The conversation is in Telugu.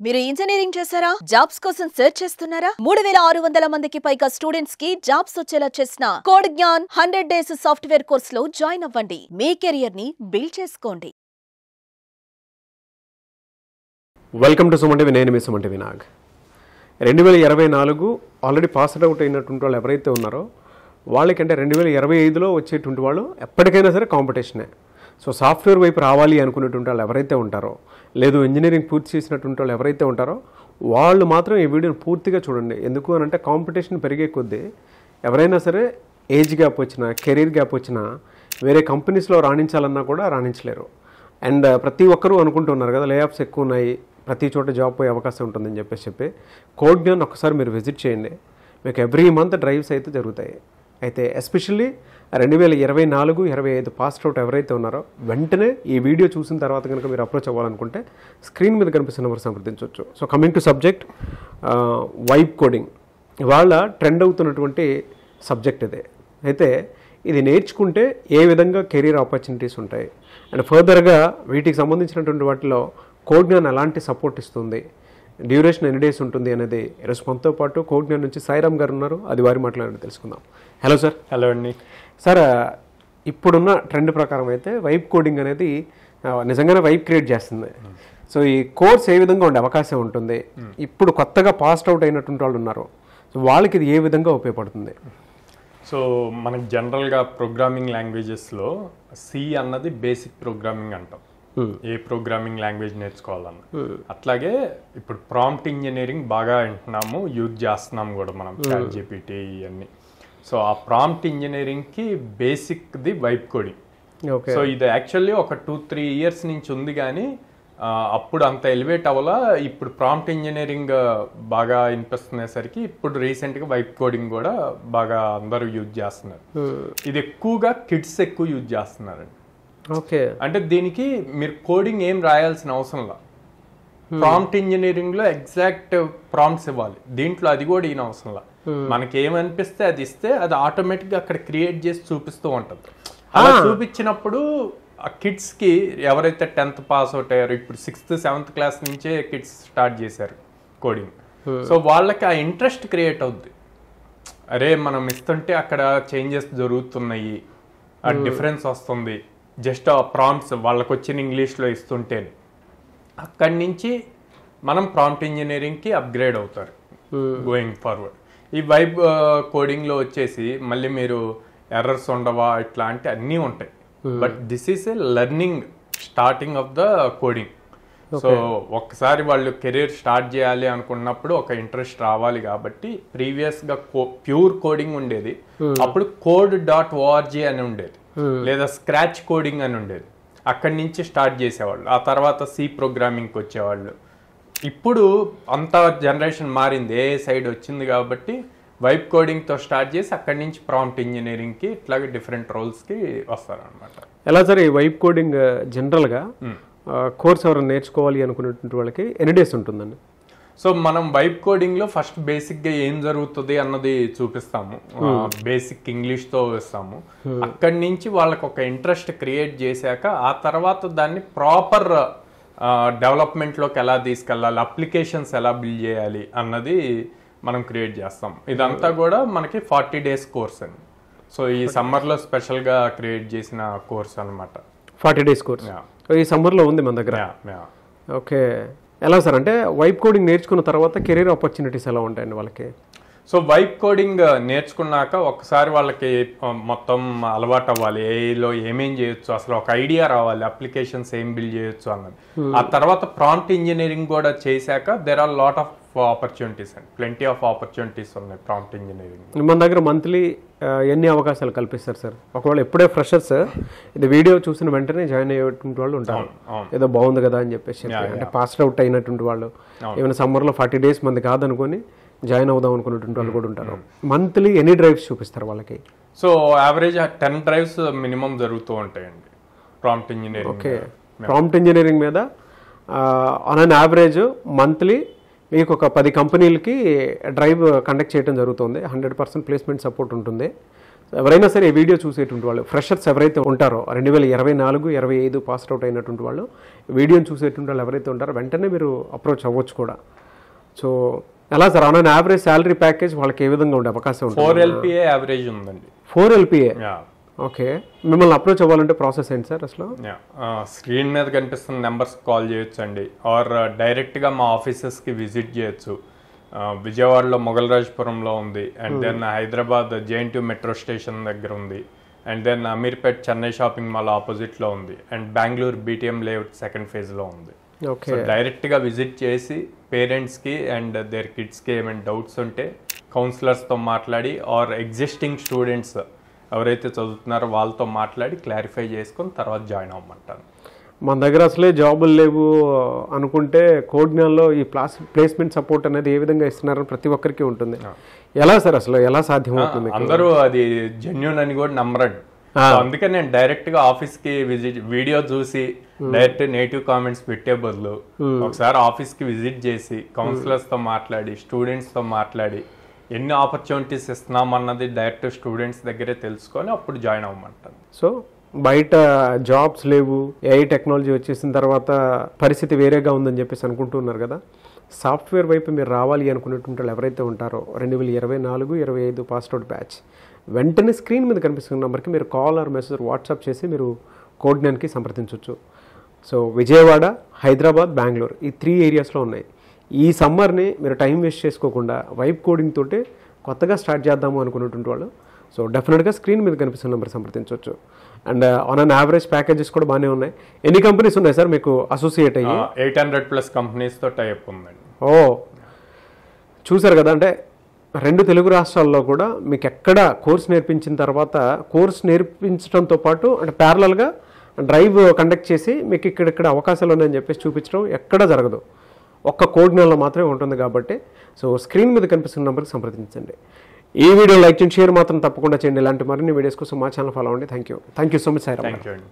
మీరు ఇంజనీరింగ్ చేశారా? జాబ్స్ కోసం సెర్చ్ చేస్తున్నారా? 3600 మందికి పైగా స్టూడెంట్స్ కి జాబ్స్ వచ్చేలా చేసిన code Gyan 100 days software course లో జాయిన్ అవ్వండి. మీ కెరియర్ ని బిల్డ్ చేసుకోండి. Welcome to Suman TV. నేను మీ Suman TV Nag. 2024 already passed out అయినటువంటి వాళ్ళు ఎవరైతే ఉన్నారో వాళ్ళకంటే 2025లో వచ్చేటువంటి వాళ్ళు ఎప్పటికైనా సరే కాంపిటీషనే. సో సాఫ్ట్వేర్ వైపు రావాలి అనుకునేటువంటి వాళ్ళు ఎవరైతే ఉంటారో, లేదు ఇంజనీరింగ్ పూర్తి చేసినటువంటి వాళ్ళు ఎవరైతే ఉంటారో వాళ్ళు మాత్రం ఈ వీడియోని పూర్తిగా చూడండి. ఎందుకు అని అంటే కాంపిటీషన్ పెరిగే కొద్దీ ఎవరైనా సరే ఏజ్ గ్యాప్ వచ్చినా, కెరీర్ గ్యాప్ వచ్చినా వేరే కంపెనీస్లో రాణించాలన్నా కూడా రాణించలేరు. అండ్ ప్రతి ఒక్కరూ అనుకుంటున్నారు కదా, లే ఆఫ్స్ ఎక్కువ ఉన్నాయి, ప్రతి చోట జాబ్ పోయే అవకాశం ఉంటుందని చెప్పి కోడ్ జ్ఞాన్ ఒక్కసారి మీరు విజిట్ చేయండి. మీకు ఎవ్రీ మంత్ డ్రైవ్స్ అయితే జరుగుతాయి. అయితే ఎస్పెషల్లీ 2024-25 పాస్ అవుట్ ఎవరైతే ఉన్నారో వెంటనే ఈ వీడియో చూసిన తర్వాత కనుక మీరు అప్రోచ్ అవ్వాలనుకుంటే స్క్రీన్ మీద కనిపిస్తున్న నెంబర్ సంప్రదించవచ్చు. So coming to subject, vibe coding ఇవాళ ట్రెండ్ అవుతున్నటువంటి సబ్జెక్ట్ ఇదే. అయితే ఇది నేర్చుకుంటే ఏ విధంగా కెరీర్ ఆపర్చునిటీస్ ఉంటాయి అండ్ ఫర్దర్గా వీటికి సంబంధించినటువంటి వాటిలో కోడ్ జ్ఞాన్ ఎలాంటి సపోర్ట్ ఇస్తుంది, డ్యూరేషన్ ఎన్ని డేస్ ఉంటుంది అనేది ఈరోజు మనతో పాటు కోడ్ జ్ఞాన్ నుంచి సాయిరామ్ గారు ఉన్నారు. అది వారి మాట్లాడి తెలుసుకుందాం. Hello sir. హలో అండి. సార్, ఇప్పుడున్న ట్రెండ్ ప్రకారం అయితే వైబ్ కోడింగ్ అనేది నిజంగానే వైబ్ క్రియేట్ చేస్తుంది. సో ఈ కోర్స్ ఏ విధంగా ఉండే అవకాశం ఉంటుంది? ఇప్పుడు కొత్తగా పాస్డ్ అవుట్ అయినటువంటి వాళ్ళు ఉన్నారు, సో వాళ్ళకి ఇది ఏ విధంగా ఉపయోగపడుతుంది? సో మనకి జనరల్గా ప్రోగ్రామింగ్ లాంగ్వేజెస్లో సి అన్నది బేసిక్ ప్రోగ్రామింగ్ అంటాం, ఏ ప్రోగ్రామింగ్ లాంగ్వేజ్ నేర్చుకోవాలన్న. అట్లాగే ఇప్పుడు ప్రాంప్ట్ ఇంజనీరింగ్ బాగా వింటున్నాము, యూజ్ చేస్తున్నాము కూడా మనం, ChatGPT ఇవన్నీ. సో ఆ ప్రాంప్ట్ ఇంజనీరింగ్కి బేసిక్ది వైబ్ కోడింగ్. సో ఇది యాక్చువల్లీ ఒక 2-3 ఇయర్స్ నుంచి ఉంది, కానీ అప్పుడు అంత ఎలివేట్ అవ్వాలా. ఇప్పుడు ప్రాంప్ట్ ఇంజనీరింగ్ బాగా వినిపిస్తునేసరికి ఇప్పుడు రీసెంట్గా వైబ్ కోడింగ్ కూడా బాగా అందరూ యూజ్ చేస్తున్నారు. ఇది ఎక్కువగా కిడ్స్ ఎక్కువ యూజ్ చేస్తున్నారండి. ఓకే, అంటే దీనికి మీరు కోడింగ్ ఏం రాయాల్సిన అవసరం లేదు. ప్రాంప్ట్ ఇంజనీరింగ్ లో ఎగ్జాక్ట్ ప్రాంప్ట్స్ ఇవ్వాలి, దీంట్లో అది కూడా ఈయన అవసరం లేదు. మనకి ఏమనిపిస్తే అది ఇస్తే అది ఆటోమేటిక్ గా అక్కడ క్రియేట్ చేసి చూపిస్తూ ఉంటుంది. అలా చూపించినప్పుడు ఆ కిడ్స్ కి ఎవరైతే 10th పాస్ అవుట్ అయ్యారో, ఇప్పుడు 6th, 7th క్లాస్ నుంచే కిడ్స్ స్టార్ట్ చేశారు కోడింగ్. సో వాళ్ళకి ఆ ఇంట్రెస్ట్ క్రియేట్ అవుద్ది. అరే మనం ఇస్తుంటే అక్కడ చేంజెస్ జరుగుతున్నాయి, ఆ డిఫరెన్స్ వస్తుంది, జస్ట్ ఆ ప్రాంప్ట్స్ వాళ్ళకి వచ్చిన ఇంగ్లీష్లో ఇస్తుంటే అక్కడి నుంచి మనం ప్రాంప్ట్ ఇంజనీరింగ్కి అప్గ్రేడ్ అవుతారు గోయింగ్ ఫార్వర్డ్. ఈ వైబ్ కోడింగ్లో వచ్చేసి మళ్ళీ మీరు ఎర్రర్స్ ఉండవా ఇట్లాంటి అన్నీ ఉంటాయి, but this is a learning starting of the coding. So ఒక్కసారి వాళ్ళు కెరీర్ స్టార్ట్ చేయాలి అనుకున్నప్పుడు ఒక ఇంట్రెస్ట్ రావాలి కాబట్టి ప్రీవియస్గా ప్యూర్ కోడింగ్ ఉండేది, అప్పుడు code.org అని ఉండేది, లేదా స్క్రాచ్ కోడింగ్ అని ఉండేది. అక్కడి నుంచి స్టార్ట్ చేసేవాళ్ళు, ఆ తర్వాత సి ప్రోగ్రామింగ్కి వచ్చేవాళ్ళు. ఇప్పుడు అంతా జనరేషన్ మారింది, ఏ సైడ్ వచ్చింది కాబట్టి వైబ్ కోడింగ్తో స్టార్ట్ చేసి అక్కడి నుంచి ప్రాంప్ట్ ఇంజనీరింగ్కి ఇట్లాగే డిఫరెంట్ రోల్స్కి వస్తారనమాట. ఎలా సరే ఈ వైబ్ కోడింగ్ జనరల్గా కోర్స్ ఎవరైనా నేర్చుకోవాలి అనుకునేటువంటి వాళ్ళకి ఎన్ని డేస్ ఉంటుందండి? సో మనం వైబ్ కోడింగ్ లో ఫస్ట్ బేసిక్ గా ఏం జరుగుతుంది అన్నది చూపిస్తాము, బేసిక్ ఇంగ్లీష్ తో ఇస్తాము. అక్కడి నుంచి వాళ్ళకి ఒక ఇంట్రెస్ట్ క్రియేట్ చేశాక ఆ తర్వాత దాన్ని ప్రాపర్ డెవలప్మెంట్ లోకి ఎలా తీసుకెళ్ళాలి, అప్లికేషన్స్ ఎలా బిల్డ్ చేయాలి అన్నది మనం క్రియేట్ చేస్తాం. ఇదంతా కూడా మనకి 40 days కోర్స్ అండి. సో ఈ సమ్మర్ లో స్పెషల్ గా క్రియేట్ చేసిన కోర్స్ అనమాట. 40 days కోర్స్ ఈ సమ్మర్ లో ఉంది మన దగ్గర. ఓకే, ఎలా సార్ అంటే వైబ్ కోడింగ్ నేర్చుకున్న తర్వాత కెరీర్ ఆపర్చునిటీస్ ఎలా ఉంటాయండి వాళ్ళకి? సో వైబ్ కోడింగ్ నేర్చుకున్నాక ఒకసారి వాళ్ళకి మొత్తం అలవాటు అవ్వాలి, ఏఐలో ఏమేం చేయొచ్చు, అసలు ఒక ఐడియా రావాలి, అప్లికేషన్స్ ఏం బిల్డ్ చేయొచ్చు అన్నది. ఆ తర్వాత ప్రాంప్ట్ ఇంజనీరింగ్ కూడా చేశాక there are lot of opportunities and plenty of opportunities ఉన్నాయి ప్రాంప్ట్ ఇంజనీరింగ్. మన దగ్గర మంత్లీ ఎన్ని అవకాశాలు కల్పిస్తారు సార్? ఒకవేళ ఎప్పుడే ఫ్రెషర్స్ ఇది వీడియో చూసిన వెంటనే జాయిన్ అయ్యేటువంటి వాళ్ళు ఉంటారు, ఏదో బాగుంది కదా అని చెప్పేసి, అంటే పాస్డ్ అవుట్ అయినటువంటి వాళ్ళు ఏమైనా సమ్మర్లో 40 days మంది కాదనుకొని జాయిన్ అవుదాం అనుకున్నటువంటి వాళ్ళు కూడా ఉంటారు. మంత్లీ ఎన్ని డ్రైవ్స్ చూపిస్తారు వాళ్ళకి? సో యావరేజ్ 10 drives మినిమం జరుగుతూ ఉంటాయండి prompt engineering. Okay, prompt engineering మీద ఆన్ అన్ యావరేజ్ మంత్లీ మీకు ఒక 10 కంపెనీలకి డ్రైవ్ కండక్ట్ చేయడం జరుగుతుంది. 100% ప్లేస్మెంట్ సపోర్ట్ ఉంటుంది. ఎవరైనా సరే ఈ వీడియో చూసేటువంటి వాళ్ళు ఫ్రెషర్స్ ఎవరైతే ఉంటారో 2024-25 పాస్ అవుట్ అయినటువంటి వాళ్ళు వీడియోని చూసేటువంటి వాళ్ళు ఎవరైతే ఉంటారో వెంటనే మీరు అప్రోచ్ అవ్వచ్చు కూడా. సో ఎలా sir on average salary package వాళ్ళకి ఏ విధంగా ఉండే అవకాశం ఉంటుంది? 4 LPA యావరేజ్ ఉందండి. 4 LPA, ఓకే. మిమ్మల్ని అప్రోచ్ అవ్వాలంటే ప్రాసెస్ ఏంటి సార్ అసలు? స్క్రీన్ మీద కనిపిస్తున్న నెంబర్స్ కాల్ చేయొచ్చు అండి, ఆర్ డైరెక్ట్గా మా ఆఫీసెస్కి విజిట్ చేయొచ్చు. విజయవాడలో మొగల్రాజ్పురంలో ఉంది, and then Hyderabad JNTU metro station దగ్గర ఉంది, and then Ameerpet Chennai shopping mall ఆపోజిట్లో ఉంది, and Bengaluru BTM layout second ఫేజ్లో ఉంది. సో డైరెక్ట్గా విజిట్ చేసి పేరెంట్స్కి అండ్ దేర్ కిడ్స్కి ఏమైనా డౌట్స్ ఉంటే కౌన్సిలర్స్తో మాట్లాడి ఆర్ ఎగ్జిస్టింగ్ స్టూడెంట్స్ ఎవరైతే చదువుతున్నారో వాళ్ళతో మాట్లాడి క్లారిఫై చేసుకొని తర్వాత జాయిన్ అవ్వమంటాను. మన దగ్గర అసలే జాబులు లేవు అనుకుంటే కోడ్జ్ఞాన్లో ఈ ప్లేస్మెంట్ సపోర్ట్ అనేది ఏ విధంగా ఇస్తున్నారని ప్రతి ఒక్కరికి ఉంటుంది. ఎలా సార్ అసలు ఎలా సాధ్యమవుతుంది? అందరూ అది జెన్యూన్ అని కూడా నమ్మరండి. అందుకే నేను డైరెక్ట్ గా ఆఫీస్ కి విజిట్ వీడియో చూసి డైరెక్ట్ నెగిటివ్ కామెంట్స్ పెట్టే బదులు ఒకసారి ఆఫీస్ కి విజిట్ చేసి కౌన్సిలర్స్ తో మాట్లాడి స్టూడెంట్స్ తో మాట్లాడి ఎన్ని ఆపర్చునిటీస్ ఇస్తున్నామన్నది డైరెక్ట్ స్టూడెంట్స్ దగ్గరే తెలుసుకొని అప్పుడు జాయిన్ అవ్వమంటాను. సో బయట జాబ్స్ లేవు, AI టెక్నాలజీ వచ్చేసిన తర్వాత పరిస్థితి వేరేగా ఉందని చెప్పేసి అనుకుంటున్నారు కదా. సాఫ్ట్వేర్ వైపు మీరు రావాలి అనుకునేటువంటి వాళ్ళు ఎవరైతే ఉంటారో 2024-25 పాస్ అవుట్ బ్యాచ్ వెంటనే స్క్రీన్ మీద కనిపిస్తున్న నెంబర్కి మీరు కాల్ ఆర్ మెసేజ్ వాట్సాప్ చేసి మీరు కోడ్జ్ఞాన్కి సంప్రదించవచ్చు. సో విజయవాడ, హైదరాబాద్, బెంగళూరు ఈ 3 ఏరియాస్లో ఉన్నాయి. ఈ సమ్మర్ని మీరు టైం వేస్ట్ చేసుకోకుండా వైబ్ కోడింగ్ తోటి కొత్తగా స్టార్ట్ చేద్దాము అనుకునేటువంటి వాళ్ళు సో డెఫినెట్గా స్క్రీన్ మీద కనిపిస్తున్న నెంబర్ సంప్రదించవచ్చు. And on an average packages కూడా బాగానే ఉన్నాయి. ఎన్ని కంపెనీస్ ఉన్నాయి సార్ మీకు అసోసియేట్ అయ్యి? 800+ కంపెనీస్తో టైప్ ఉందండి. ఓ చూసారు కదా, అంటే 2 తెలుగు రాష్ట్రాల్లో కూడా మీకు ఎక్కడ కోర్స్ నేర్పించిన తర్వాత కోర్స్ నేర్పించడంతో పాటు అంటే ప్యారలల్గా డ్రైవ్ కండక్ట్ చేసి మీకు ఇక్కడిక్కడ అవకాశాలు ఉన్నాయని చెప్పేసి చూపించడం ఎక్కడ జరగదు, ఒక్క కోడ్జ్ఞాన్లో మాత్రమే ఉంటుంది. కాబట్టి సో స్క్రీన్ మీద కనిపిస్తున్న నెంబర్కి సంప్రదించండి. ఈ వీడియో లైక్ చేయండి, షేర్ మాత్రం తప్పకుండా చేయండి. ఇలాంటి మరిన్ని వీడియోస్ కోసం మా ఛానల్ ఫాలో అవ్వండి. Thank you so much sir. Thank you అండి.